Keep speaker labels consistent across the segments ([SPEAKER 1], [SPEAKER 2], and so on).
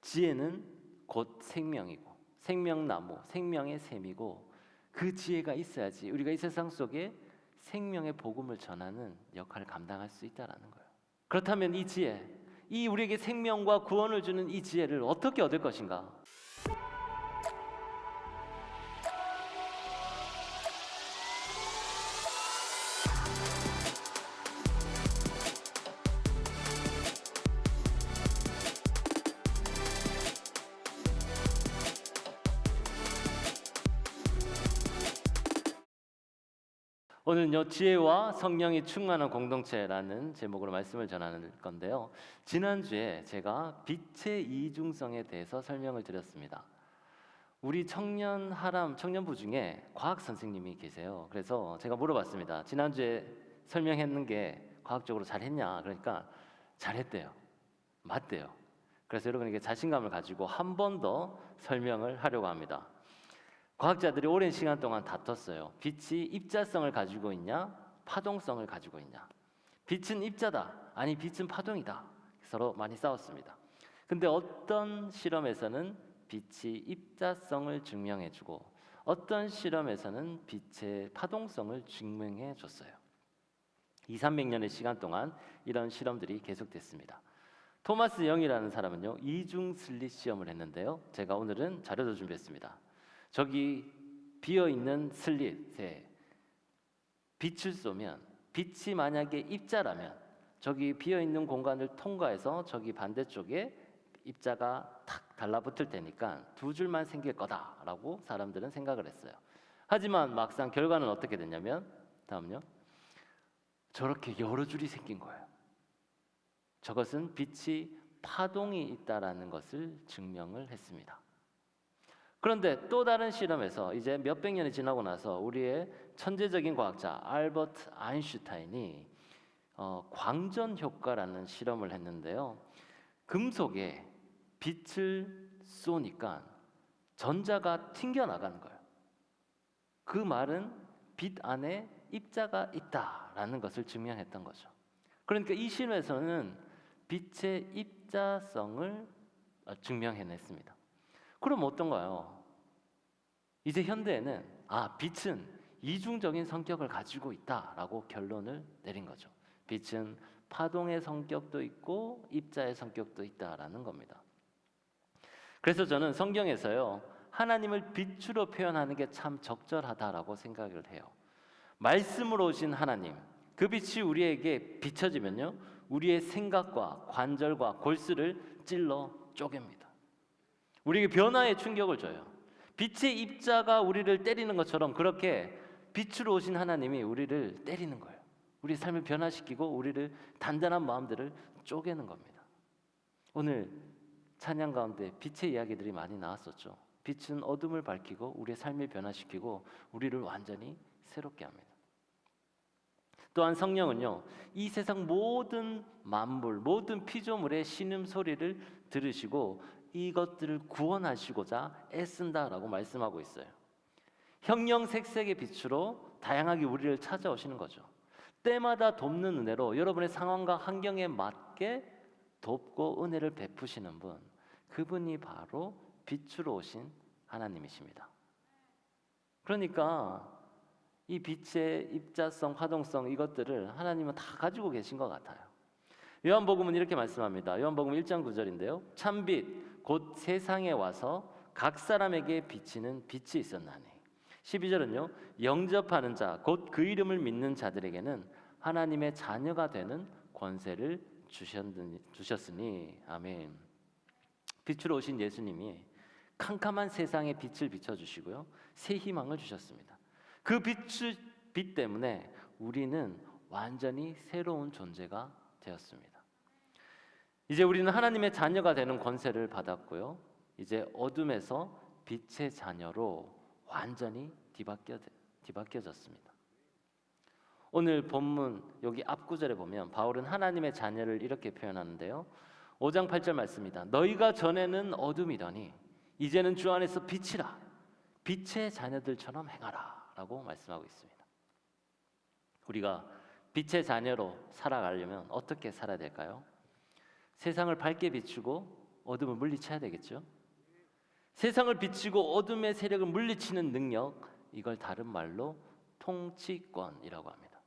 [SPEAKER 1] 지혜는 곧 생명이고 생명나무, 생명의 샘이고 그 지혜가 있어야지 우리가 이 세상 속에 생명의 복음을 전하는 역할을 감당할 수 있다라는 거예요. 그렇다면 이 지혜, 이 우리에게 생명과 구원을 주는 이 지혜를 어떻게 얻을 것인가? 오늘은요, 지혜와 성령이 충만한 공동체라는 제목으로 말씀을 전하는 건데요. 지난주에 제가 빛의 이중성에 대해서 설명을 드렸습니다. 우리 청년부 중에 과학 선생님이 계세요. 그래서 제가 물어봤습니다. 지난주에 설명했는 게 과학적으로 잘했냐? 그러니까 잘했대요. 맞대요. 그래서 여러분에게 자신감을 가지고 한 번 더 설명을 하려고 합니다. 과학자들이 오랜 시간 동안 다퉜어요. 빛이 입자성을 가지고 있냐, 파동성을 가지고 있냐. 빛은 입자다, 아니 빛은 파동이다. 서로 많이 싸웠습니다. 근데 어떤 실험에서는 빛이 입자성을 증명해주고 어떤 실험에서는 빛의 파동성을 증명해줬어요. 200~300년의 시간 동안 이런 실험들이 계속됐습니다. 토마스 영이라는 사람은요, 이중 슬릿 시험을 했는데요. 제가 오늘은 자료도 준비했습니다. 저기 비어있는 슬릿에 빛을 쏘면 빛이 만약에 입자라면 저기 비어있는 공간을 통과해서 저기 반대쪽에 입자가 탁 달라붙을 테니까 두 줄만 생길 거다라고 사람들은 생각을 했어요. 하지만 막상 결과는 어떻게 됐냐면 다음요. 저렇게 여러 줄이 생긴 거예요. 저것은 빛이 파동이 있다라는 것을 증명을 했습니다. 그런데 또 다른 실험에서 이제 몇백 년이 지나고 나서 우리의 천재적인 과학자 알버트 아인슈타인이 광전 효과라는 실험을 했는데요. 금속에 빛을 쏘니까 전자가 튕겨나가는 거예요. 그 말은 빛 안에 입자가 있다라는 것을 증명했던 거죠. 그러니까 이 실험에서는 빛의 입자성을 증명해냈습니다. 그럼 어떤가요? 이제 현대에는 빛은 이중적인 성격을 가지고 있다라고 결론을 내린 거죠. 빛은 파동의 성격도 있고 입자의 성격도 있다라는 겁니다. 그래서 저는 성경에서요, 하나님을 빛으로 표현하는 게 참 적절하다라고 생각을 해요. 말씀으로 오신 하나님, 그 빛이 우리에게 비춰지면요, 우리의 생각과 관절과 골수를 찔러 쪼갭니다. 우리에게 변화의 충격을 줘요. 빛의 입자가 우리를 때리는 것처럼 그렇게 빛으로 오신 하나님이 우리를 때리는 거예요. 우리 삶을 변화시키고 우리를 단단한 마음들을 쪼개는 겁니다. 오늘 찬양 가운데 빛의 이야기들이 많이 나왔었죠. 빛은 어둠을 밝히고 우리의 삶을 변화시키고 우리를 완전히 새롭게 합니다. 또한 성령은요, 이 세상 모든 만물, 모든 피조물의 신음소리를 들으시고 이것들을 구원하시고자 애쓴다라고 말씀하고 있어요. 형형색색의 빛으로 다양하게 우리를 찾아오시는 거죠. 때마다 돕는 은혜로 여러분의 상황과 환경에 맞게 돕고 은혜를 베푸시는 분, 그분이 바로 빛으로 오신 하나님이십니다. 그러니까 이 빛의 입자성, 화동성 이것들을 하나님은 다 가지고 계신 것 같아요. 요한복음은 이렇게 말씀합니다. 요한복음 1장 9절인데요. 참빛 곧 세상에 와서 각 사람에게 비치는 빛이 있었나니. 12절은요. 영접하는 자 곧 그 이름을 믿는 자들에게는 하나님의 자녀가 되는 권세를 주셨으니. 아멘. 빛으로 오신 예수님이 캄캄한 세상에 빛을 비춰주시고요, 새 희망을 주셨습니다. 그 빛 때문에 우리는 완전히 새로운 존재가 되었습니다. 이제 우리는 하나님의 자녀가 되는 권세를 받았고요, 이제 어둠에서 빛의 자녀로 완전히 뒤바뀌어졌습니다. 오늘 본문 여기 앞구절에 보면 바울은 하나님의 자녀를 이렇게 표현하는데요. 5장 8절 말씀입니다. 너희가 전에는 어둠이더니 이제는 주 안에서 빛이라. 빛의 자녀들처럼 행하라 라고 말씀하고 있습니다. 우리가 빛의 자녀로 살아가려면 어떻게 살아야 될까요? 세상을 밝게 비추고 어둠을 물리쳐야 되겠죠. 세상을 비치고 어둠의 세력을 물리치는 능력, 이걸 다른 말로 통치권이라고 합니다.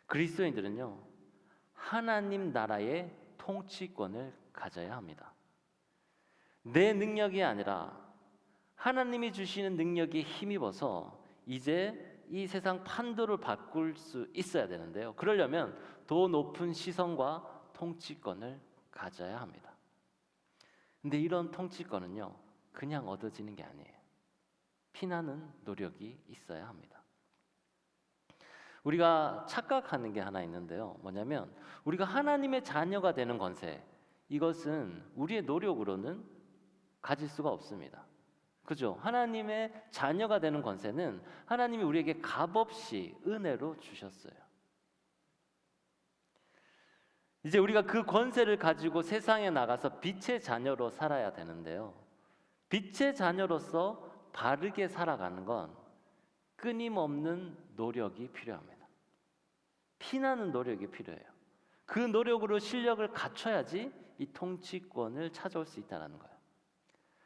[SPEAKER 1] 그리스도인들은요, 하나님 나라의 통치권을 가져야 합니다. 내 능력이 아니라 하나님이 주시는 능력에 힘입어서 이제 이 세상 판도를 바꿀 수 있어야 되는데요. 그러려면 더 높은 시선과 통치권을 가져야 합니다. 근데 이런 통치권은요, 그냥 얻어지는 게 아니에요. 피나는 노력이 있어야 합니다. 우리가 착각하는 게 하나 있는데요. 뭐냐면 우리가 하나님의 자녀가 되는 권세, 이것은 우리의 노력으로는 가질 수가 없습니다. 그죠? 하나님의 자녀가 되는 권세는 하나님이 우리에게 값없이 은혜로 주셨어요. 이제 우리가 그 권세를 가지고 세상에 나가서 빛의 자녀로 살아야 되는데요. 빛의 자녀로서 바르게 살아가는 건 끊임없는 노력이 필요합니다. 피나는 노력이 필요해요. 그 노력으로 실력을 갖춰야지 이 통치권을 찾아올 수 있다는 거예요.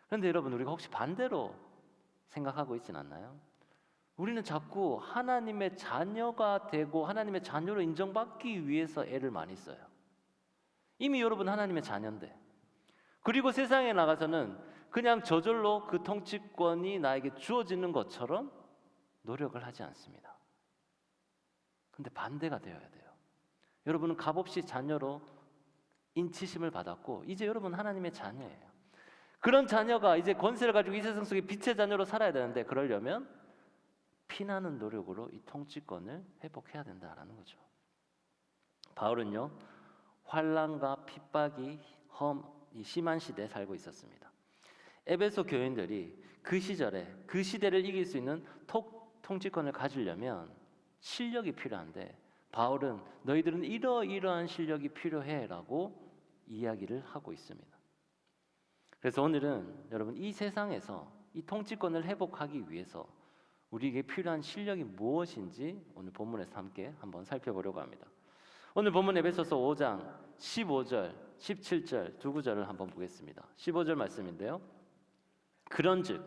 [SPEAKER 1] 그런데 여러분, 우리가 혹시 반대로 생각하고 있진 않나요? 우리는 자꾸 하나님의 자녀가 되고 하나님의 자녀로 인정받기 위해서 애를 많이 써요. 이미 여러분 하나님의 자녀인데, 그리고 세상에 나가서는 그냥 저절로 그 통치권이 나에게 주어지는 것처럼 노력을 하지 않습니다. 근데 반대가 되어야 돼요. 여러분은 값없이 자녀로 인치심을 받았고 이제 여러분 하나님의 자녀예요. 그런 자녀가 이제 권세를 가지고 이 세상 속에 빛의 자녀로 살아야 되는데, 그러려면 피나는 노력으로 이 통치권을 회복해야 된다라는 거죠. 바울은요, 환난과 핍박이 심한 시대에 살고 있었습니다. 에베소 교인들이 그 시대를 이길 수 있는 통치권을 가지려면 실력이 필요한데, 바울은 너희들은 이러이러한 실력이 필요해라고 이야기를 하고 있습니다. 그래서 오늘은 여러분, 이 세상에서 이 통치권을 회복하기 위해서 우리에게 필요한 실력이 무엇인지 오늘 본문에서 함께 한번 살펴보려고 합니다. 오늘 본문 에베소서 5장 15절, 17절 두 구절을 한번 보겠습니다. 15절 말씀인데요. 그런즉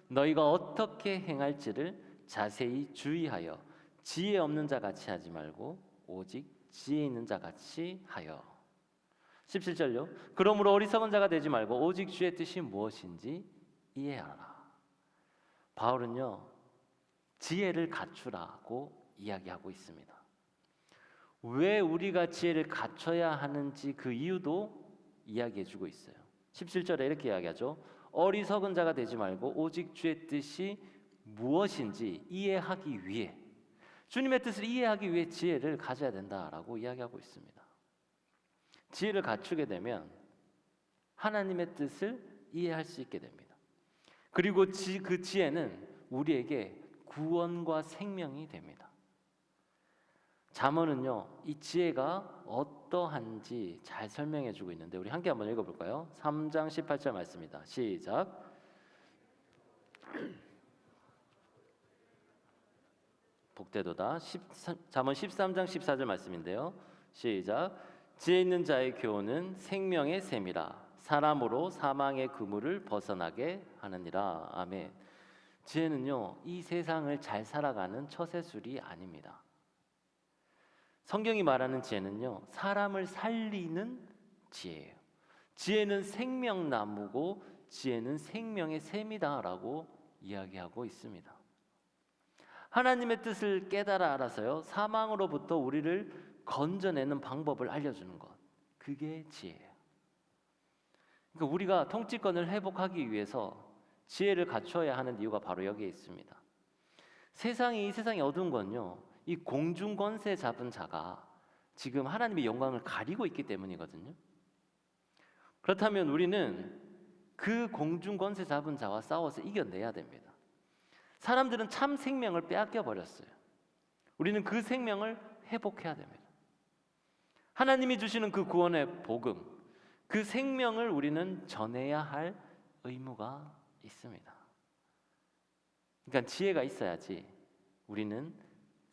[SPEAKER 1] 너희가 어떻게 행할지를 자세히 주의하여 지혜 없는 자 같이 하지 말고 오직 지혜 있는 자 같이 하여. 17절요. 그러므로 어리석은 자가 되지 말고 오직 주의 뜻이 무엇인지 이해하라. 바울은요, 지혜를 갖추라고 이야기하고 있습니다. 왜 우리가 지혜를 갖춰야 하는지 그 이유도 이야기해주고 있어요. 17절에 이렇게 이야기하죠. 어리석은 자가 되지 말고 오직 주의 뜻이 무엇인지 이해하기 위해, 주님의 뜻을 이해하기 위해 지혜를 가져야 된다라고 이야기하고 있습니다. 지혜를 갖추게 되면 하나님의 뜻을 이해할 수 있게 됩니다. 그리고 그 지혜는 우리에게 구원과 생명이 됩니다. 잠언은요, 이 지혜가 어떠한지 잘 설명해 주고 있는데 우리 함께 한번 읽어볼까요? 3장 18절 말씀입니다. 시작. 복되도다. 잠언 13장 14절 말씀인데요. 시작. 지혜 있는 자의 교훈은 생명의 샘이라 사람으로 사망의 그물을 벗어나게 하느니라. 아멘. 지혜는요, 이 세상을 잘 살아가는 처세술이 아닙니다. 성경이 말하는 지혜는요, 사람을 살리는 지혜예요. 지혜는 생명나무고 지혜는 생명의 샘이다라고 이야기하고 있습니다. 하나님의 뜻을 깨달아 알아서요, 사망으로부터 우리를 건져내는 방법을 알려주는 것, 그게 지혜예요. 그러니까 우리가 통치권을 회복하기 위해서 지혜를 갖춰야 하는 이유가 바로 여기에 있습니다. 이 세상이 어두운 건요, 이 공중 권세 잡은 자가 지금 하나님의 영광을 가리고 있기 때문이거든요. 그렇다면 우리는 그 공중 권세 잡은 자와 싸워서 이겨내야 됩니다. 사람들은 참 생명을 빼앗겨 버렸어요. 우리는 그 생명을 회복해야 됩니다. 하나님이 주시는 그 구원의 복음, 그 생명을 우리는 전해야 할 의무가 있습니다. 그러니까 지혜가 있어야지 우리는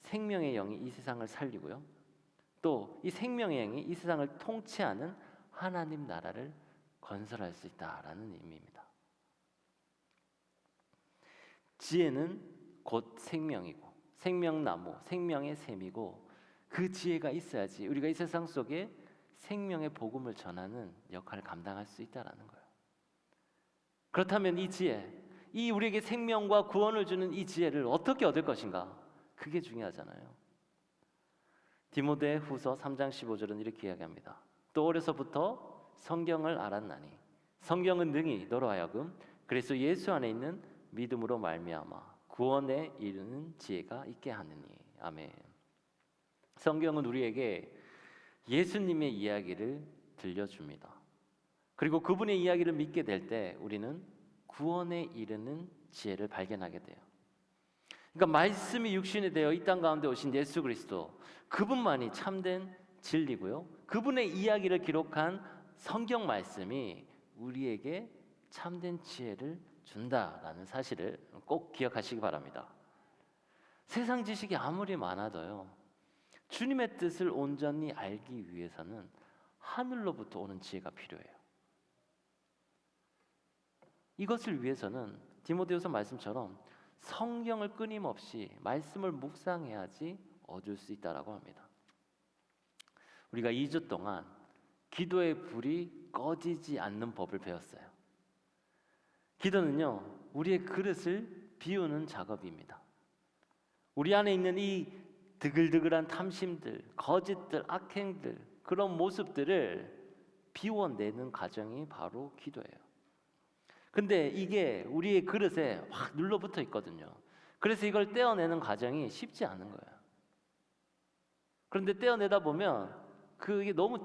[SPEAKER 1] 생명의 영이 이 세상을 살리고요, 또 이 생명의 영이 이 세상을 통치하는 하나님 나라를 건설할 수 있다라는 의미입니다. 지혜는 곧 생명이고 생명나무, 생명의 샘이고 그 지혜가 있어야지 우리가 이 세상 속에 생명의 복음을 전하는 역할을 감당할 수 있다라는 거예요. 그렇다면 이 지혜, 이 우리에게 생명과 구원을 주는 이 지혜를 어떻게 얻을 것인가? 그게 중요하잖아요. 디모데후서 3장 15절은 이렇게 이야기합니다. 또 어려서부터 성경을 알았나니 성경은 능히 너로 하여금 그리스도 예수 안에 있는 믿음으로 말미암아 구원에 이르는 지혜가 있게 하느니. 아멘. 성경은 우리에게 예수님의 이야기를 들려줍니다. 그리고 그분의 이야기를 믿게 될 때 우리는 구원에 이르는 지혜를 발견하게 돼요. 그러니까 말씀이 육신이 되어 이 땅 가운데 오신 예수 그리스도, 그분만이 참된 진리고요. 그분의 이야기를 기록한 성경 말씀이 우리에게 참된 지혜를 준다라는 사실을 꼭 기억하시기 바랍니다. 세상 지식이 아무리 많아도요, 주님의 뜻을 온전히 알기 위해서는 하늘로부터 오는 지혜가 필요해요. 이것을 위해서는 디모데후서 말씀처럼 성경을 끊임없이 말씀을 묵상해야지 얻을 수 있다라고 합니다. 우리가 2주 동안 기도의 불이 꺼지지 않는 법을 배웠어요. 기도는요, 우리의 그릇을 비우는 작업입니다. 우리 안에 있는 이 드글드글한 탐심들, 거짓들, 악행들, 그런 모습들을 비워내는 과정이 바로 기도예요. 근데 이게 우리의 그릇에 확 눌러붙어 있거든요. 그래서 이걸 떼어내는 과정이 쉽지 않은 거예요. 그런데 떼어내다 보면 그게 너무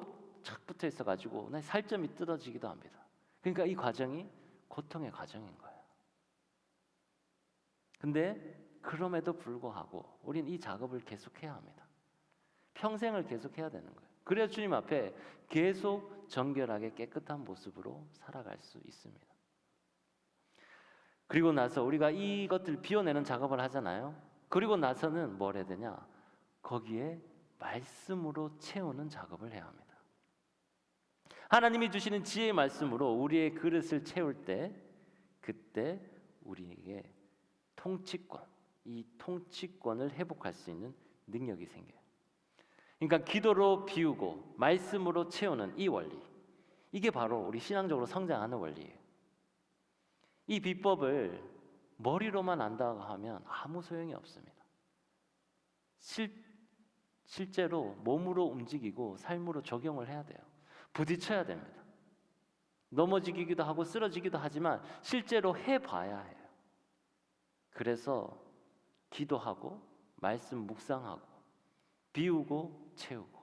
[SPEAKER 1] 착 붙어 있어가지고 살점이 뜯어지기도 합니다. 그러니까 이 과정이 고통의 과정인 거예요. 근데 그럼에도 불구하고 우리는 이 작업을 계속해야 합니다. 평생을 계속해야 되는 거예요. 그래야 주님 앞에 계속 정결하게 깨끗한 모습으로 살아갈 수 있습니다. 그리고 나서 우리가 이것들 비워내는 작업을 하잖아요. 그리고 나서는 뭘 해야 되냐? 거기에 말씀으로 채우는 작업을 해야 합니다. 하나님이 주시는 지혜의 말씀으로 우리의 그릇을 채울 때, 그때 우리에게 통치권, 이 통치권을 회복할 수 있는 능력이 생겨요. 그러니까 기도로 비우고 말씀으로 채우는 이 원리, 이게 바로 우리 신앙적으로 성장하는 원리예요. 이 비법을 머리로만 안다고 하면 아무 소용이 없습니다. 실제로 몸으로 움직이고 삶으로 적용을 해야 돼요. 부딪혀야 됩니다. 넘어지기도 하고 쓰러지기도 하지만 실제로 해봐야 해요. 그래서 기도하고 말씀 묵상하고 비우고 채우고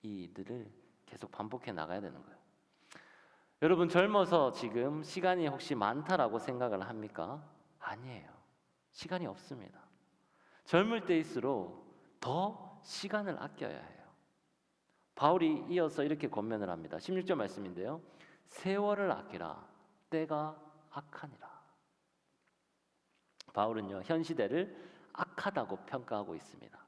[SPEAKER 1] 이들을 계속 반복해 나가야 되는 거예요. 여러분 젊어서 지금 시간이 혹시 많다라고 생각을 합니까? 아니에요. 시간이 없습니다. 젊을 때일수록 더 시간을 아껴야 해요. 바울이 이어서 이렇게 권면을 합니다. 16절 말씀인데요. 세월을 아끼라 때가 악하니라. 바울은요, 현 시대를 악하다고 평가하고 있습니다.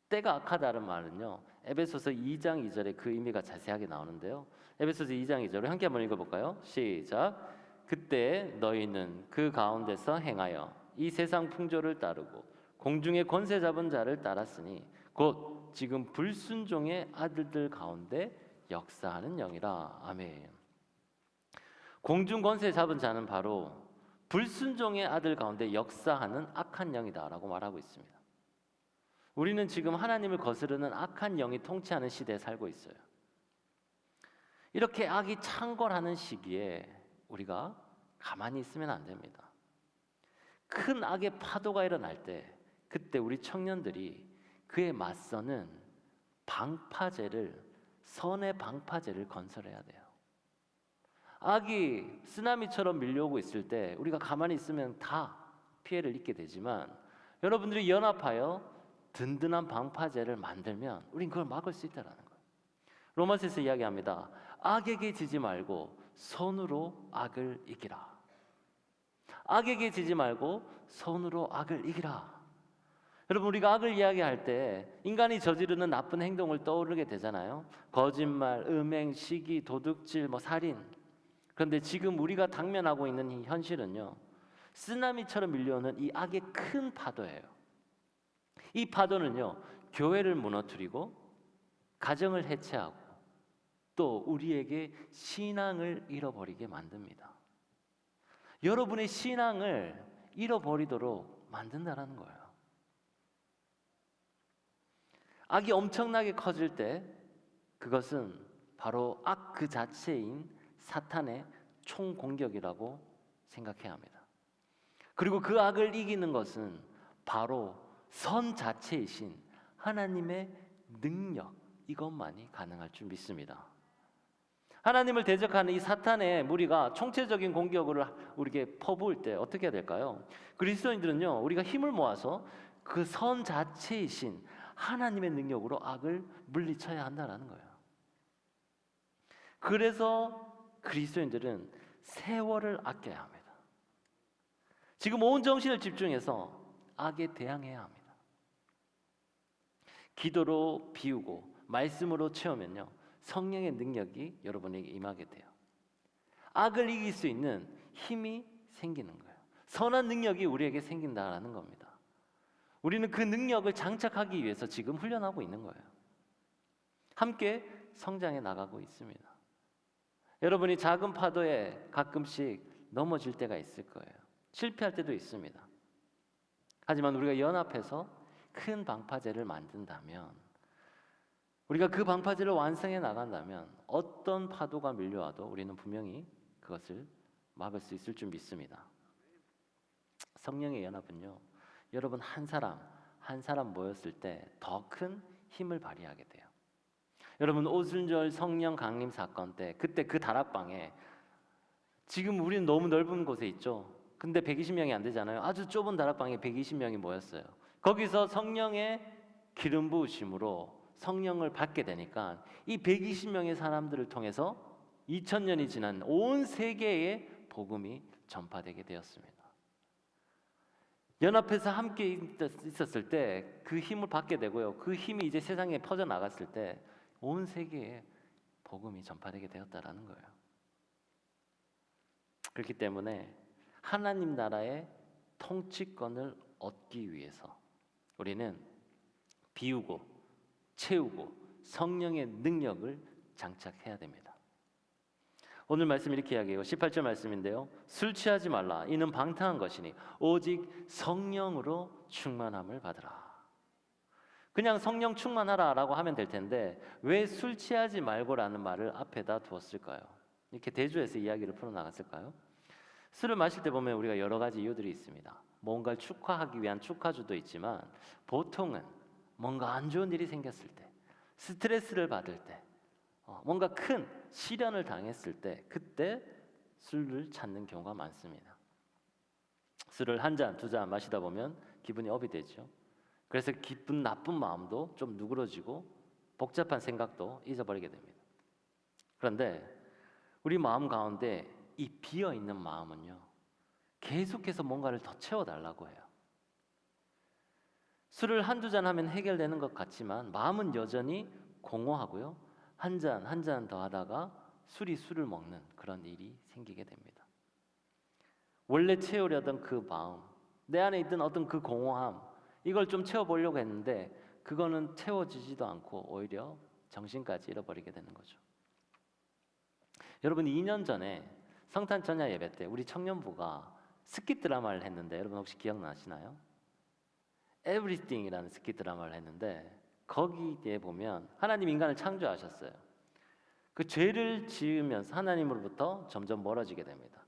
[SPEAKER 1] 때가 악하다는 말은요, 에베소서 2장 2절에 그 의미가 자세하게 나오는데요. 에베소서 2장 2절을 함께 한번 읽어볼까요? 시작. 그때 너희는 그 가운데서 행하여 이 세상 풍조를 따르고 공중의 권세 잡은 자를 따랐으니 곧 지금 불순종의 아들들 가운데 역사하는 영이라. 아멘. 공중 권세 잡은 자는 바로 불순종의 아들 가운데 역사하는 악한 영이다라고 말하고 있습니다. 우리는 지금 하나님을 거스르는 악한 영이 통치하는 시대에 살고 있어요. 이렇게 악이 창궐하는 시기에 우리가 가만히 있으면 안 됩니다. 큰 악의 파도가 일어날 때 그때 우리 청년들이 그에 맞서는 방파제를, 선의 방파제를 건설해야 돼요. 악이 쓰나미처럼 밀려오고 있을 때 우리가 가만히 있으면 다 피해를 입게 되지만 여러분들이 연합하여 든든한 방파제를 만들면 우린 그걸 막을 수 있다는 거예요. 로마서에서 이야기합니다. 악에게 지지 말고 손으로 악을 이기라. 악에게 지지 말고 손으로 악을 이기라. 여러분 우리가 악을 이야기할 때 인간이 저지르는 나쁜 행동을 떠오르게 되잖아요. 거짓말, 음행, 시기, 도둑질, 살인 그런데 지금 우리가 당면하고 있는 이 현실은요, 쓰나미처럼 밀려오는 이 악의 큰 파도예요. 이 파도는요, 교회를 무너뜨리고 가정을 해체하고 또 우리에게 신앙을 잃어버리게 만듭니다. 여러분의 신앙을 잃어버리도록 만든다라는 거예요. 악이 엄청나게 커질 때 그것은 바로 악 그 자체인 사탄의 총공격이라고 생각해야 합니다. 그리고 그 악을 이기는 것은 바로 선 자체이신 하나님의 능력, 이것만이 가능할 줄 믿습니다. 하나님을 대적하는 이 사탄의 무리가 총체적인 공격을 우리에게 퍼부을 때 어떻게 해야 될까요? 그리스도인들은요, 우리가 힘을 모아서 그 선 자체이신 하나님의 능력으로 악을 물리쳐야 한다는 거예요. 그래서 그리스도인들은 세월을 아껴야 합니다. 지금 온 정신을 집중해서 악에 대항해야 합니다. 기도로 비우고 말씀으로 채우면요, 성령의 능력이 여러분에게 임하게 돼요. 악을 이길 수 있는 힘이 생기는 거예요. 선한 능력이 우리에게 생긴다라는 겁니다. 우리는 그 능력을 장착하기 위해서 지금 훈련하고 있는 거예요. 함께 성장해 나가고 있습니다. 여러분이 작은 파도에 가끔씩 넘어질 때가 있을 거예요. 실패할 때도 있습니다. 하지만 우리가 연합해서 큰 방파제를 만든다면, 우리가 그 방파제를 완성해 나간다면 어떤 파도가 밀려와도 우리는 분명히 그것을 막을 수 있을 줄 믿습니다. 성령의 연합은요, 여러분 한 사람 한 사람 모였을 때 더 큰 힘을 발휘하게 돼요. 여러분 오순절 성령 강림 사건 때 그때 그 다락방에, 지금 우리는 너무 넓은 곳에 있죠. 근데 120명이 안 되잖아요. 아주 좁은 다락방에 120명이 모였어요. 거기서 성령의 기름 부으심으로 성령을 받게 되니까 이 120명의 사람들을 통해서 2000년이 지난 온 세계에 복음이 전파되게 되었습니다. 연합해서 함께 있었을 때 그 힘을 받게 되고요. 그 힘이 이제 세상에 퍼져 나갔을 때 온 세계에 복음이 전파되게 되었다라는 거예요. 그렇기 때문에 하나님 나라의 통치권을 얻기 위해서 우리는 비우고 채우고 성령의 능력을 장착해야 됩니다. 오늘 말씀 이렇게 이야기해요. 18절 말씀인데요. 술 취하지 말라. 이는 방탕한 것이니 오직 성령으로 충만함을 받으라. 그냥 성령 충만하라라고 하면 될 텐데 왜 술 취하지 말고라는 말을 앞에다 두었을까요? 이렇게 대조해서 이야기를 풀어나갔을까요? 술을 마실 때 보면 우리가 여러 가지 이유들이 있습니다. 뭔가를 축하하기 위한 축하주도 있지만 보통은 뭔가 안 좋은 일이 생겼을 때, 스트레스를 받을 때, 뭔가 큰 시련을 당했을 때 그때 술을 찾는 경우가 많습니다. 술을 한 잔, 두 잔 마시다 보면 기분이 업이 되죠. 그래서 기쁜 나쁜 마음도 좀 누그러지고 복잡한 생각도 잊어버리게 됩니다. 그런데 우리 마음 가운데 이 비어있는 마음은요, 계속해서 뭔가를 더 채워달라고 해요. 술을 한두 잔 하면 해결되는 것 같지만 마음은 여전히 공허하고요, 한 잔 한 잔 더 하다가 술이 술을 먹는 그런 일이 생기게 됩니다. 원래 채우려던 그 마음, 내 안에 있던 어떤 그 공허함, 이걸 좀 채워보려고 했는데 그거는 채워지지도 않고 오히려 정신까지 잃어버리게 되는 거죠. 여러분 2년 전에 성탄 전야 예배 때 우리 청년부가 스킷 드라마를 했는데 여러분 혹시 기억나시나요? Everything이라는 스킷 드라마를 했는데 거기에 보면 하나님 인간을 창조하셨어요. 그 죄를 지으면서 하나님으로부터 점점 멀어지게 됩니다.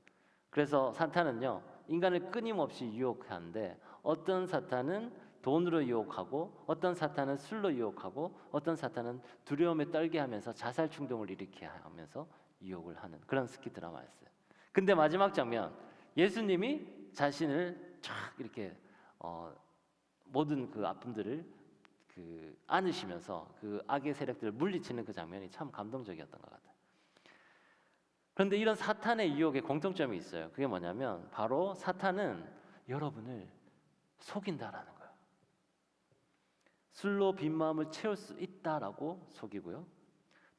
[SPEAKER 1] 그래서 사탄은요, 인간을 끊임없이 유혹하는데 어떤 사탄은 돈으로 유혹하고 어떤 사탄은 술로 유혹하고 어떤 사탄은 두려움에 떨게 하면서 자살 충동을 일으키게 하면서 유혹을 하는 그런 스키 드라마였어요. 근데 마지막 장면, 예수님이 자신을 쫙 이렇게 모든 그 아픔들을 안으시면서 그 악의 세력들을 물리치는 그 장면이 참 감동적이었던 것 같아요. 그런데 이런 사탄의 유혹에 공통점이 있어요. 그게 뭐냐면 바로 사탄은 여러분을 속인다라는 거예요. 술로 빈 마음을 채울 수 있다라고 속이고요,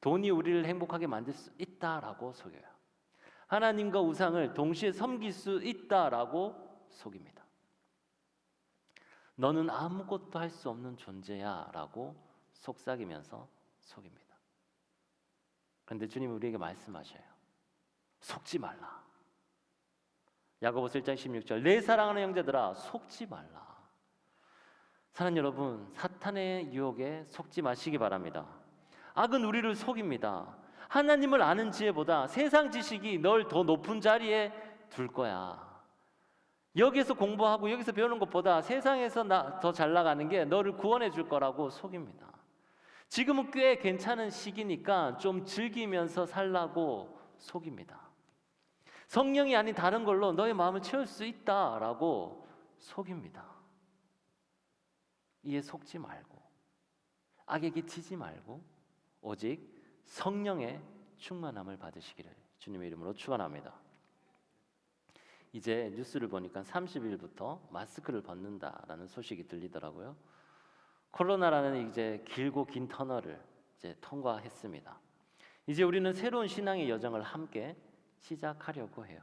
[SPEAKER 1] 돈이 우리를 행복하게 만들 수 있다라고 속여요. 하나님과 우상을 동시에 섬길 수 있다라고 속입니다. 너는 아무것도 할 수 없는 존재야 라고 속삭이면서 속입니다. 그런데 주님은 우리에게 말씀하셔요. 속지 말라. 야고보서 1장 16절, 내 사랑하는 형제들아 속지 말라. 사랑하는 여러분, 사탄의 유혹에 속지 마시기 바랍니다. 악은 우리를 속입니다. 하나님을 아는 지혜보다 세상 지식이 널 더 높은 자리에 둘 거야. 여기서 공부하고 여기서 배우는 것보다 세상에서 더 잘 나가는 게 너를 구원해 줄 거라고 속입니다. 지금은 꽤 괜찮은 시기니까 좀 즐기면서 살라고 속입니다. 성령이 아닌 다른 걸로 너의 마음을 채울 수 있다라고 속입니다. 이에 속지 말고 악에게 지지 말고 오직 성령의 충만함을 받으시기를 주님의 이름으로 축원합니다. 이제 뉴스를 보니까 30일부터 마스크를 벗는다라는 소식이 들리더라고요. 코로나라는 이제 길고 긴 터널을 이제 통과했습니다. 이제 우리는 새로운 신앙의 여정을 함께 시작하려고 해요.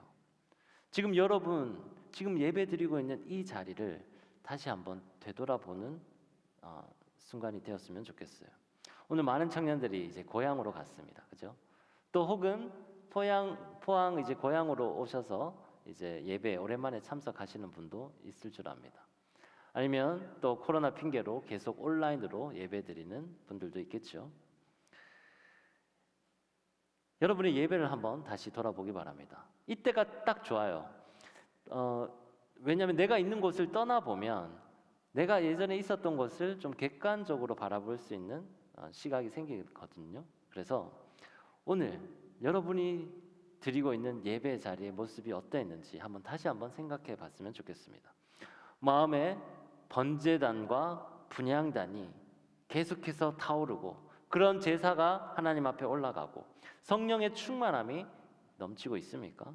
[SPEAKER 1] 지금 여러분, 지금 예배 드리고 있는 이 자리를 다시 한번 되돌아보는 순간이 되었으면 좋겠어요. 오늘 많은 청년들이 이제 고향으로 갔습니다. 그죠? 또 혹은 포항 이제 고향으로 오셔서 이제 예배에 오랜만에 참석하시는 분도 있을 줄 압니다. 아니면 또 코로나 핑계로 계속 온라인으로 예배드리는 분들도 있겠죠. 여러분의 예배를 한번 다시 돌아보기 바랍니다. 이때가 딱 좋아요. 왜냐하면 내가 있는 곳을 떠나보면 내가 예전에 있었던 곳을 좀 객관적으로 바라볼 수 있는 시각이 생기거든요. 그래서 오늘 여러분이 드리고 있는 예배 자리의 모습이 어떠했는지 다시 한번 생각해 봤으면 좋겠습니다. 마음에 번제단과 분향단이 계속해서 타오르고 그런 제사가 하나님 앞에 올라가고 성령의 충만함이 넘치고 있습니까?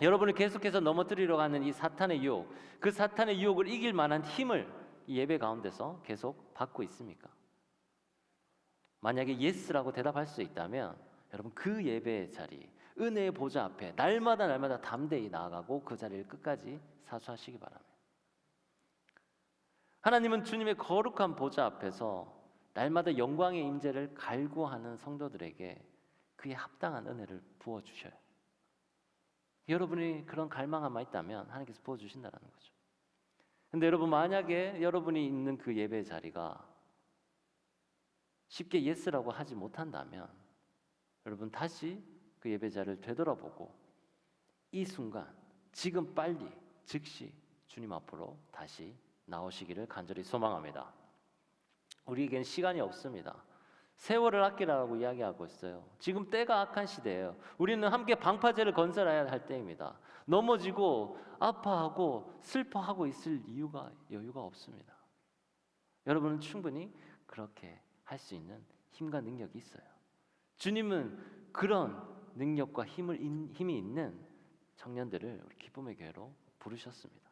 [SPEAKER 1] 여러분을 계속해서 넘어뜨리려 하는 이 사탄의 유혹, 그 사탄의 유혹을 이길 만한 힘을 이 예배 가운데서 계속 받고 있습니까? 만약에 예스라고 대답할 수 있다면 여러분 그 예배의 자리, 은혜의 보좌 앞에 날마다 담대히 나아가고 그 자리를 끝까지 사수하시기 바랍니다. 하나님은 주님의 거룩한 보좌 앞에서 날마다 영광의 임재를 갈구하는 성도들에게 그에 합당한 은혜를 부어주셔요. 여러분이 그런 갈망함이 있다면 하나님께서 부어주신다는 거죠. 근데 여러분 만약에 여러분이 있는 그 예배 자리가 쉽게 예스라고 하지 못한다면 여러분 다시 그 예배 자리를 되돌아보고 이 순간 지금 빨리 즉시 주님 앞으로 다시 나오시기를 간절히 소망합니다. 우리에겐 시간이 없습니다. 세월을 아끼라고 이야기하고 있어요. 지금 때가 악한 시대예요. 우리는 함께 방파제를 건설해야 할 때입니다. 넘어지고 아파하고 슬퍼하고 있을 여유가 없습니다. 여러분은 충분히 그렇게 할 수 있는 힘과 능력이 있어요. 주님은 그런 능력과 힘이 있는 청년들을 우리 기쁨의 교회로 부르셨습니다.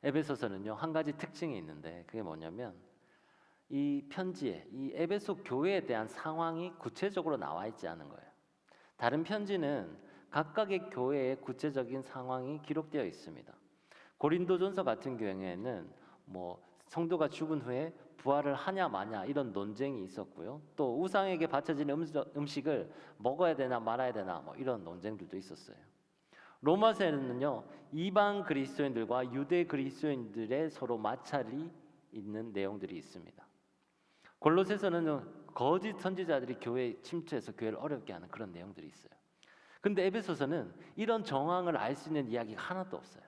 [SPEAKER 1] 에베소서는요 한 가지 특징이 있는데 그게 뭐냐면 이 편지에 이 에베소 교회에 대한 상황이 구체적으로 나와 있지 않은 거예요. 다른 편지는 각각의 교회의 구체적인 상황이 기록되어 있습니다. 고린도전서 같은 경우에는 성도가 죽은 후에 부활을 하냐 마냐 이런 논쟁이 있었고요. 또 우상에게 바쳐지는 음식을 먹어야 되나 말아야 되나 이런 논쟁들도 있었어요. 로마서에는요 이방 그리스도인들과 유대 그리스도인들의 서로 마찰이 있는 내용들이 있습니다. 골로새서는 거짓 선지자들이 교회에 침투해서 교회를 어렵게 하는 그런 내용들이 있어요. 근데 에베소서는 이런 정황을 알 수 있는 이야기가 하나도 없어요.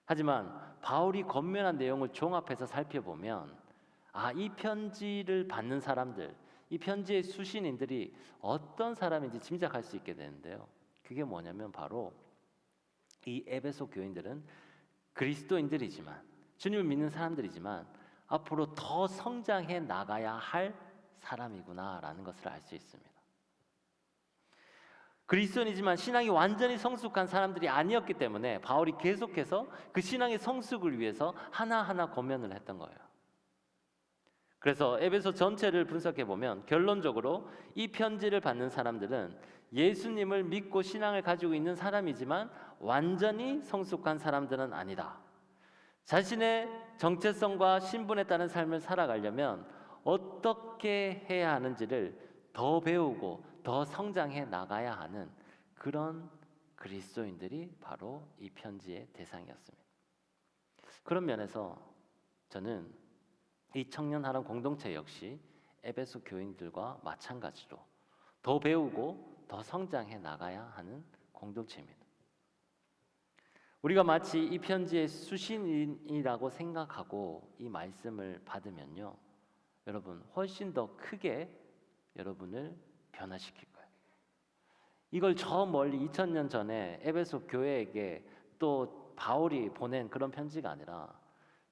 [SPEAKER 1] 하지만 바울이 권면한 내용을 종합해서 살펴보면 이 편지를 받는 사람들, 이 편지의 수신인들이 어떤 사람인지 짐작할 수 있게 되는데요. 그게 뭐냐면 바로 이 에베소 교인들은 그리스도인들이지만 주님을 믿는 사람들이지만 앞으로 더 성장해 나가야 할 사람이구나라는 것을 알 수 있습니다. 그리스도인이지만 신앙이 완전히 성숙한 사람들이 아니었기 때문에 바울이 계속해서 그 신앙의 성숙을 위해서 하나하나 권면을 했던 거예요. 그래서 에베소 전체를 분석해 보면 결론적으로 이 편지를 받는 사람들은 예수님을 믿고 신앙을 가지고 있는 사람이지만 완전히 성숙한 사람들은 아니다. 자신의 정체성과 신분에 따른 삶을 살아가려면 어떻게 해야 하는지를 더 배우고 더 성장해 나가야 하는 그런 그리스도인들이 바로 이 편지의 대상이었습니다. 그런 면에서 저는 이 청년하람 공동체 역시 에베소 교인들과 마찬가지로 더 배우고 더 성장해 나가야 하는 공동체입니다. 우리가 마치 이 편지의 수신인이라고 생각하고 이 말씀을 받으면요, 여러분 훨씬 더 크게 여러분을 변화시킬 거예요. 이걸 저 멀리 2000년 전에 에베소 교회에게 또 바울이 보낸 그런 편지가 아니라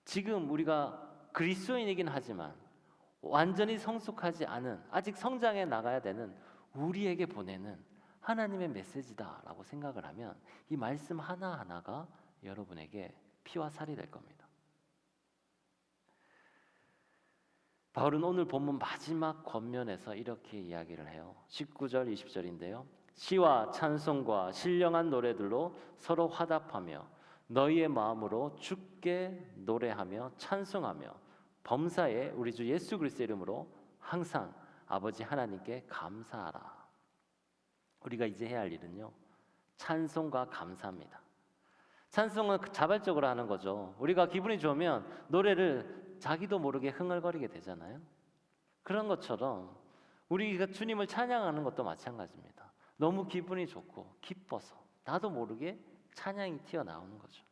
[SPEAKER 1] 지금 우리가 그리스도인이긴 하지만 완전히 성숙하지 않은, 아직 성장해 나가야 되는 우리에게 보내는 하나님의 메시지다라고 생각을 하면 이 말씀 하나하나가 여러분에게 피와 살이 될 겁니다. 바울은 오늘 본문 마지막 권면에서 이렇게 이야기를 해요. 19절 20절인데요. 시와 찬송과 신령한 노래들로 서로 화답하며 너희의 마음으로 주께 노래하며 찬송하며 범사에 우리 주 예수 그리스도의 이름으로 항상 아버지 하나님께 감사하라. 우리가 이제 해야 할 일은요, 찬송과 감사입니다. 찬송은 자발적으로 하는 거죠. 우리가 기분이 좋으면 노래를 자기도 모르게 흥얼거리게 되잖아요. 그런 것처럼 우리가 주님을 찬양하는 것도 마찬가지입니다. 너무 기분이 좋고 기뻐서 나도 모르게 찬양이 튀어나오는 거죠.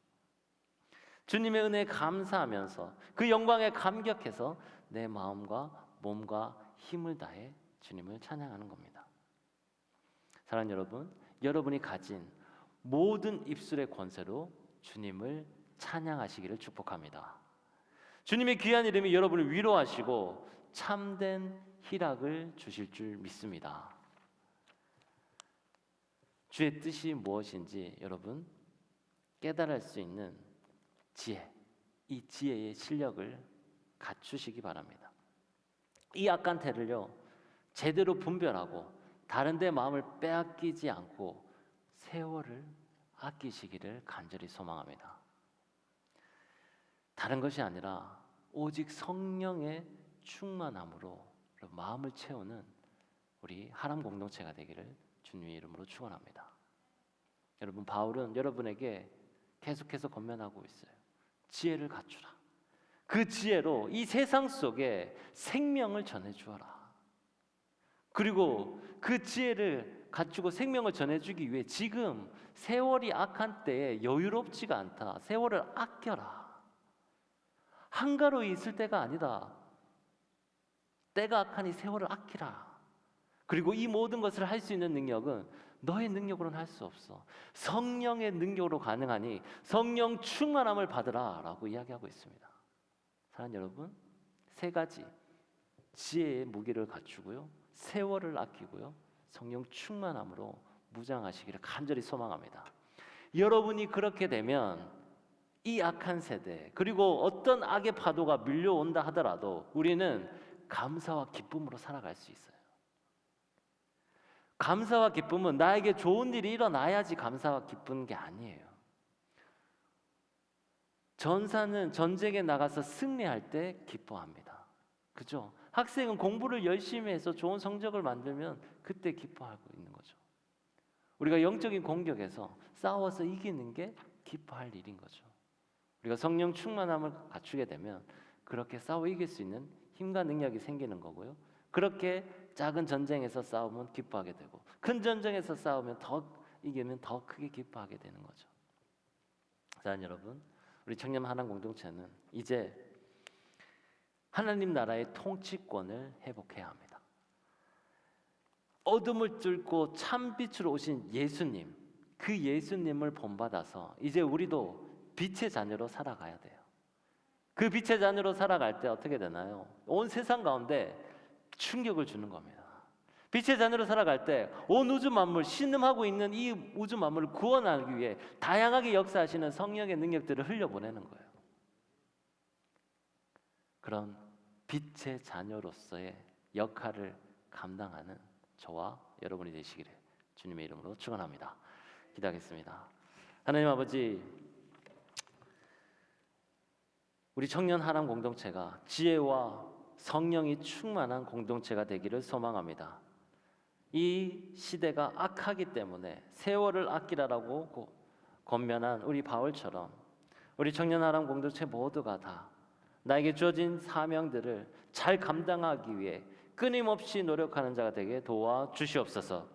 [SPEAKER 1] 주님의 은혜에 감사하면서 그 영광에 감격해서 내 마음과 몸과 힘을 다해 주님을 찬양하는 겁니다. 사랑하는 여러분, 여러분이 가진 모든 입술의 권세로 주님을 찬양하시기를 축복합니다. 주님의 귀한 이름이 여러분을 위로하시고 참된 희락을 주실 줄 믿습니다. 주의 뜻이 무엇인지 여러분 깨달을 수 있는 지혜, 이 지혜의 실력을 갖추시기 바랍니다. 이 악한 태를요, 제대로 분별하고 다른 데 마음을 빼앗기지 않고 세월을 아끼시기를 간절히 소망합니다. 다른 것이 아니라 오직 성령의 충만함으로 마음을 채우는 우리 하람 공동체가 되기를 주님의 이름으로 축원합니다. 여러분, 바울은 여러분에게 계속해서 권면하고 있어요. 지혜를 갖추라. 그 지혜로 이 세상 속에 생명을 전해주어라. 그리고 그 지혜를 갖추고 생명을 전해주기 위해 지금 세월이 악한 때에 여유롭지가 않다. 세월을 아껴라. 한가로이 있을 때가 아니다. 때가 악하니 세월을 아끼라. 그리고 이 모든 것을 할 수 있는 능력은 너의 능력으로는 할 수 없어. 성령의 능력으로 가능하니 성령 충만함을 받으라 라고 이야기하고 있습니다. 사랑하는 여러분, 세 가지 지혜의 무기를 갖추고요, 세월을 아끼고요, 성령 충만함으로 무장하시기를 간절히 소망합니다. 여러분이 그렇게 되면 이 악한 세대, 그리고 어떤 악의 파도가 밀려온다 하더라도 우리는 감사와 기쁨으로 살아갈 수 있어요. 감사와 기쁨은 나에게 좋은 일이 일어나야지 감사와 기쁜 게 아니에요. 전사는 전쟁에 나가서 승리할 때 기뻐합니다. 그죠? 학생은 공부를 열심히 해서 좋은 성적을 만들면 그때 기뻐하고 있는 거죠. 우리가 영적인 공격에서 싸워서 이기는 게 기뻐할 일인 거죠. 우리가 성령 충만함을 갖추게 되면 그렇게 싸워 이길 수 있는 힘과 능력이 생기는 거고요. 그렇게 작은 전쟁에서 싸우면 기뻐하게 되고 큰 전쟁에서 싸우면 이기면 더 크게 기뻐하게 되는 거죠. 자, 여러분, 우리 청년 하나님 공동체는 이제 하나님 나라의 통치권을 회복해야 합니다. 어둠을 뚫고 참빛으로 오신 예수님, 그 예수님을 본받아서 이제 우리도 빛의 자녀로 살아가야 돼요. 그 빛의 자녀로 살아갈 때 어떻게 되나요? 온 세상 가운데 충격을 주는 겁니다. 빛의 자녀로 살아갈 때 온 우주 만물, 신음하고 있는 이 우주 만물을 구원하기 위해 다양하게 역사하시는 성령의 능력들을 흘려보내는 거예요. 그런 빛의 자녀로서의 역할을 감당하는 저와 여러분이 되시기를 주님의 이름으로 축원합니다. 기도하겠습니다. 하나님 아버지, 우리 청년 하람 공동체가 지혜와 성령이 충만한 공동체가 되기를 소망합니다. 이 시대가 악하기 때문에 세월을 아끼라라고 권면한 우리 바울처럼 우리 청년 하람 공동체 모두가 다 나에게 주어진 사명들을 잘 감당하기 위해 끊임없이 노력하는 자가 되게 도와주시옵소서.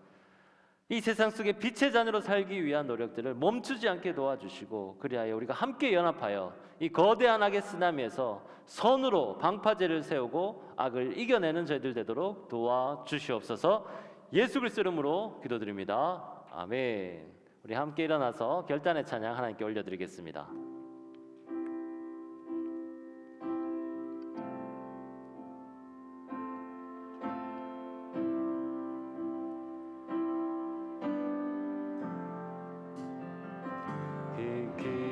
[SPEAKER 1] 이 세상 속에 빛의 자녀로 살기 위한 노력들을 멈추지 않게 도와주시고, 그리하여 우리가 함께 연합하여 이 거대한 악의 쓰나미에서 선으로 방파제를 세우고 악을 이겨내는 저희들 되도록 도와주시옵소서. 예수 그리스도 이름으로 기도드립니다. 아멘. 우리 함께 일어나서 결단의 찬양 하나님께 올려드리겠습니다.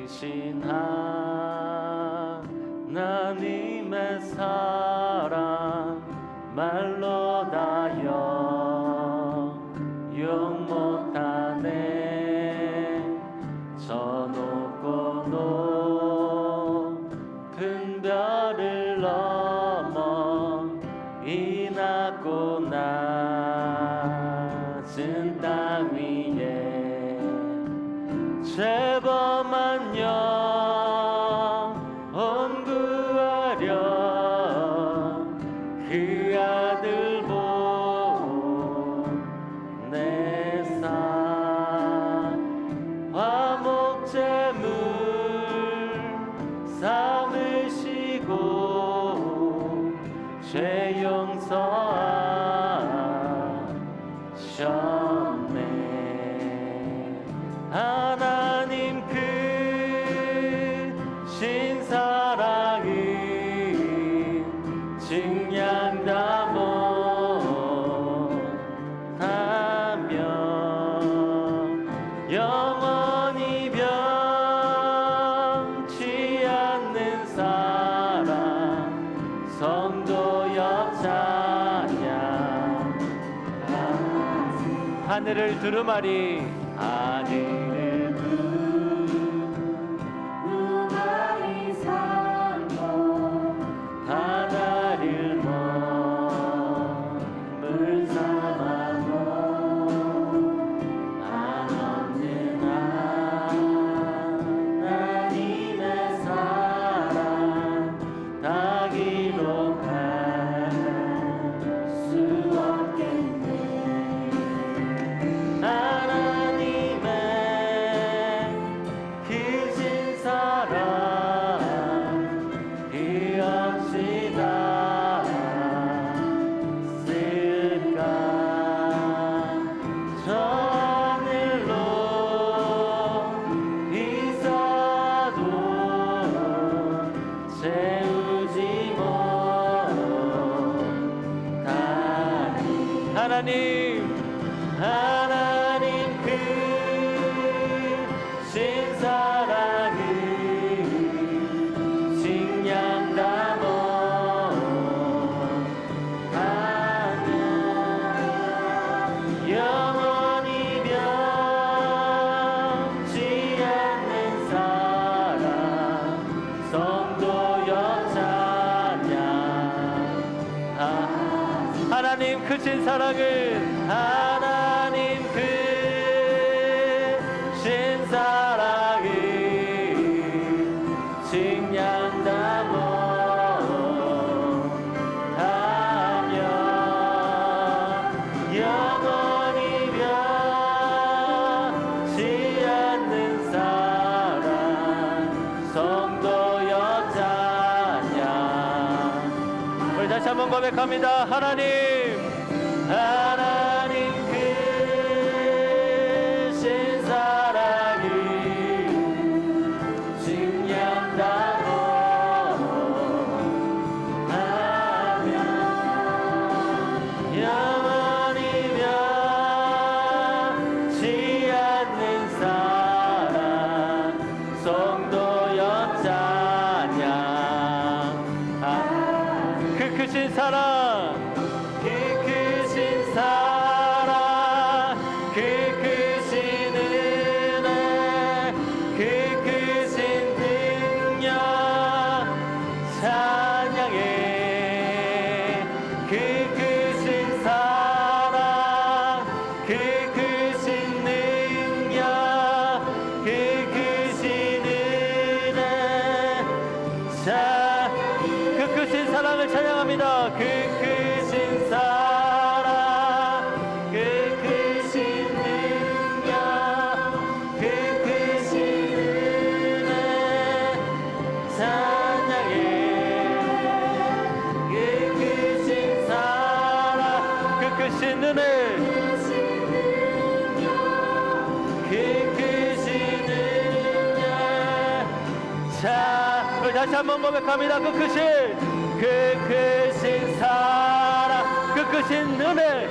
[SPEAKER 1] 크신 하나님의 사랑 말로 다 영 못하네. 저 높고 높은 별을 넘어 이 낮고 낮은 땅 위에 죄범한 영혼 구하려 그 아들 보내사 화목제물 삼으시고 죄 용서하셨네. 하나님 크신 사랑은 증량다 못하며 영원히 변치 않는 사랑 성도여 찬양. 하늘을 두루마리 하늘을 두루마리 삼고 바다를 물 삼아도 안 없는 하나님의 사랑 다 기록할 수 없겠네. 하나님의 크신 사랑 그 없이 닿았을까. 저 하늘로 이사도 채우지 못하니. 하나님 크신 사랑은 증량다 못하는 영원히 변치 않는 사랑 성도여 찬양. 하나님 크신 사랑은 하나님 크신 사랑은 증량다 못하며 영원히 변치 않는 사랑 성도여 찬양. 우리 다시 한번 고백합니다. 하나님 크신 사랑은 증량다 못하며 영원히 변치 않는 사랑 성도여 찬양. 그 다시 한번 고백합니다. 그 크신 사랑, 그 크신 은혜,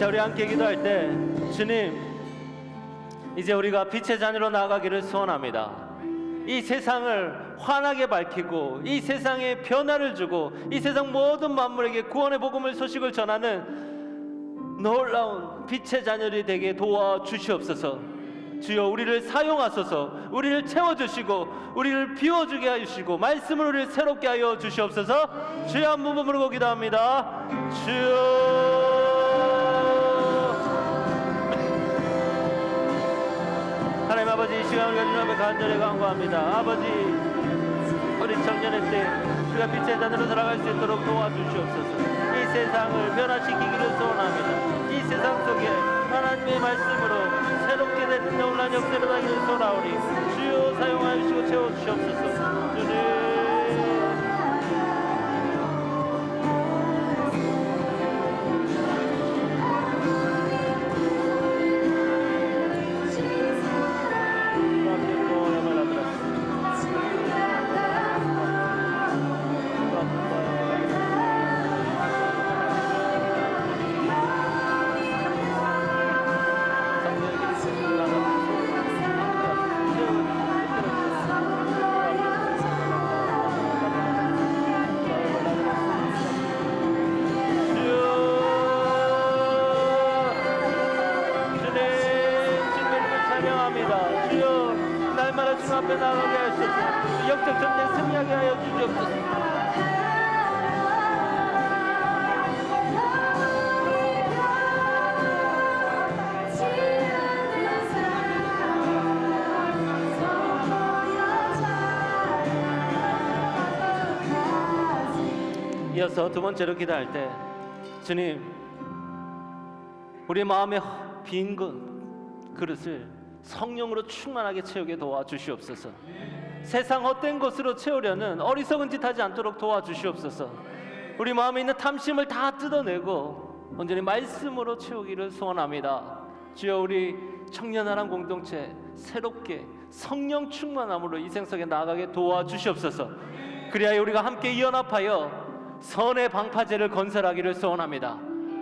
[SPEAKER 1] 우리 함께 기도할 때, 주님, 이제 우리가 빛의 자녀로 나아가기를 소원합니다. 이 세상을 환하게 밝히고 이 세상에 변화를 주고 이 세상 모든 만물에게 구원의 복음을 소식을 전하는 놀라운 빛의 자녀들이 되게 도와주시옵소서. 주여, 우리를 사용하소서. 우리를 채워주시고 우리를 비워주게 하시고 말씀을 우리를 새롭게 하여 주시옵소서. 주여, 한 번 부르고 기도합니다. 주여, 하나님 아버지, 이 시간 우리가 주님 앞에 간절히 간구합니다. 아버지, 우리 청년의 때 우리가 빛의 자녀로 살아갈 수 있도록 도와주시옵소서. 이 세상을 변화시키기를 소원합니다. 이 세상 속에 하나님의 말씀으로 새롭게 된 놀라운 역사를 하기를 소원하오니 주여, 사용하여 주시고 채워주시옵소서. 주님, 앞에 나가게 하소서. 영적 전쟁 승리하게 하여 주시옵소서. 이어서 두 번째로 기도할 때, 주님, 우리 마음의 빈 그릇을 성령으로 충만하게 채우게 도와주시옵소서. 세상 헛된 것으로 채우려는 어리석은 짓 하지 않도록 도와주시옵소서. 우리 마음에 있는 탐심을 다 뜯어내고 온전히 말씀으로 채우기를 소원합니다. 주여, 우리 청년하람 공동체 새롭게 성령 충만함으로 이 생석에 나아가게 도와주시옵소서. 그리하여 우리가 함께 연합하여 선의 방파제를 건설하기를 소원합니다.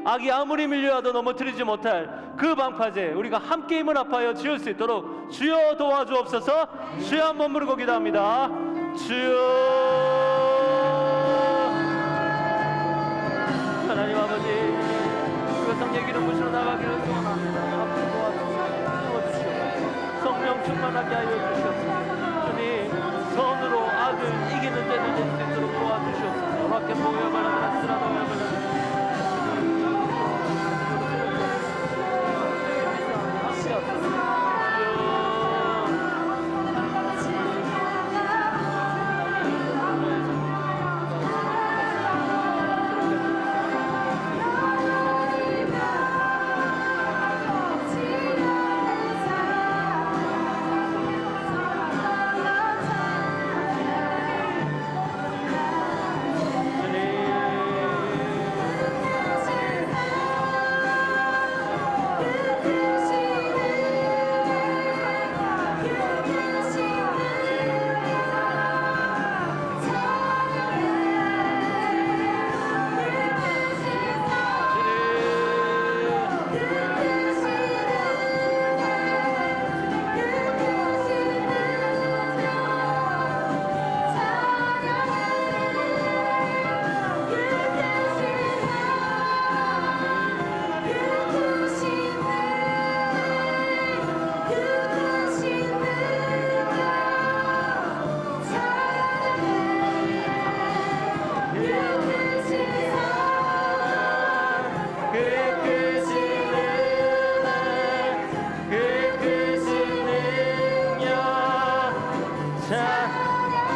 [SPEAKER 1] 악이 아무리 밀려와도 넘어뜨리지 못할 그 방파제, 우리가 함께 힘을 합하여 지을 수 있도록 주여 도와주옵소서. 주여, 한번 부르고 기도합니다. 주여, 하나님 아버지, 우리가 성령의 기름 부시러 나가기를 소원합니다. 앞으로 도와주시옵소서. 성령 충만하게 하여 주시옵소서. 주님, 선으로 악을 이기는 자들 될 수 있도록 도와주시옵소서. 밖에 보여 바라라 쓰라도 바라라.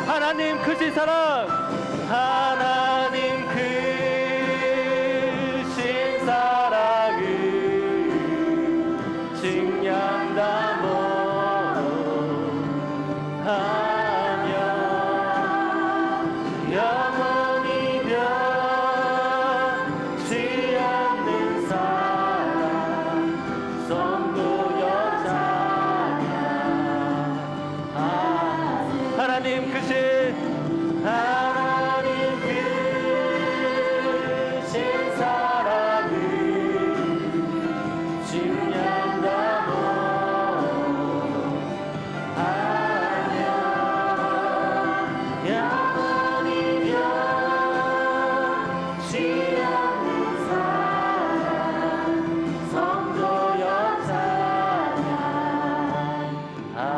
[SPEAKER 1] 하나님 크신 사랑, 하나님 크신 사랑. 크신 하나님 크신 사랑을 증량하며 하며 영원히며 취하는 사랑 성도여 찬양하세.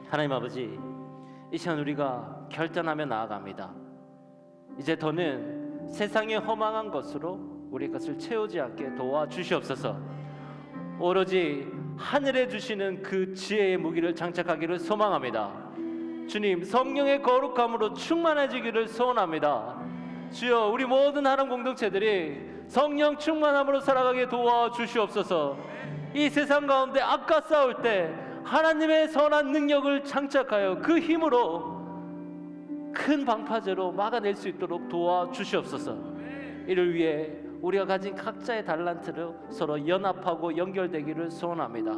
[SPEAKER 1] 하나님 아버지, 이 시간 우리가 결단하며 나아갑니다. 이제 더는 세상의 허망한 것으로 우리 것을 채우지 않게 도와주시옵소서. 오로지 하늘에 주시는 그 지혜의 무기를 장착하기를 소망합니다. 주님, 성령의 거룩함으로 충만해지기를 소원합니다. 주여, 우리 모든 하나님 공동체들이 성령 충만함으로 살아가게 도와주시옵소서. 이 세상 가운데 악과 싸울 때 하나님의 선한 능력을 장착하여 그 힘으로 큰 방파제로 막아낼 수 있도록 도와주시옵소서. 이를 위해 우리가 가진 각자의 달란트를 서로 연합하고 연결되기를 소원합니다.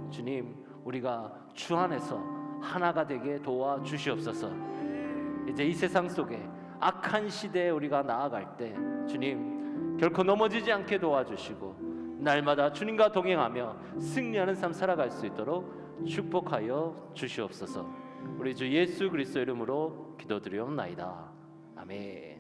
[SPEAKER 1] 주님, 우리가 주 안에서 하나가 되게 도와주시옵소서. 이제 이 세상 속에 악한 시대에 우리가 나아갈 때 주님, 결코 넘어지지 않게 도와주시고 날마다 주님과 동행하며 승리하는 삶 살아갈 수 있도록 축복하여 주시옵소서. 우리 주 예수 그리스도 이름으로 기도드리옵나이다. 아멘.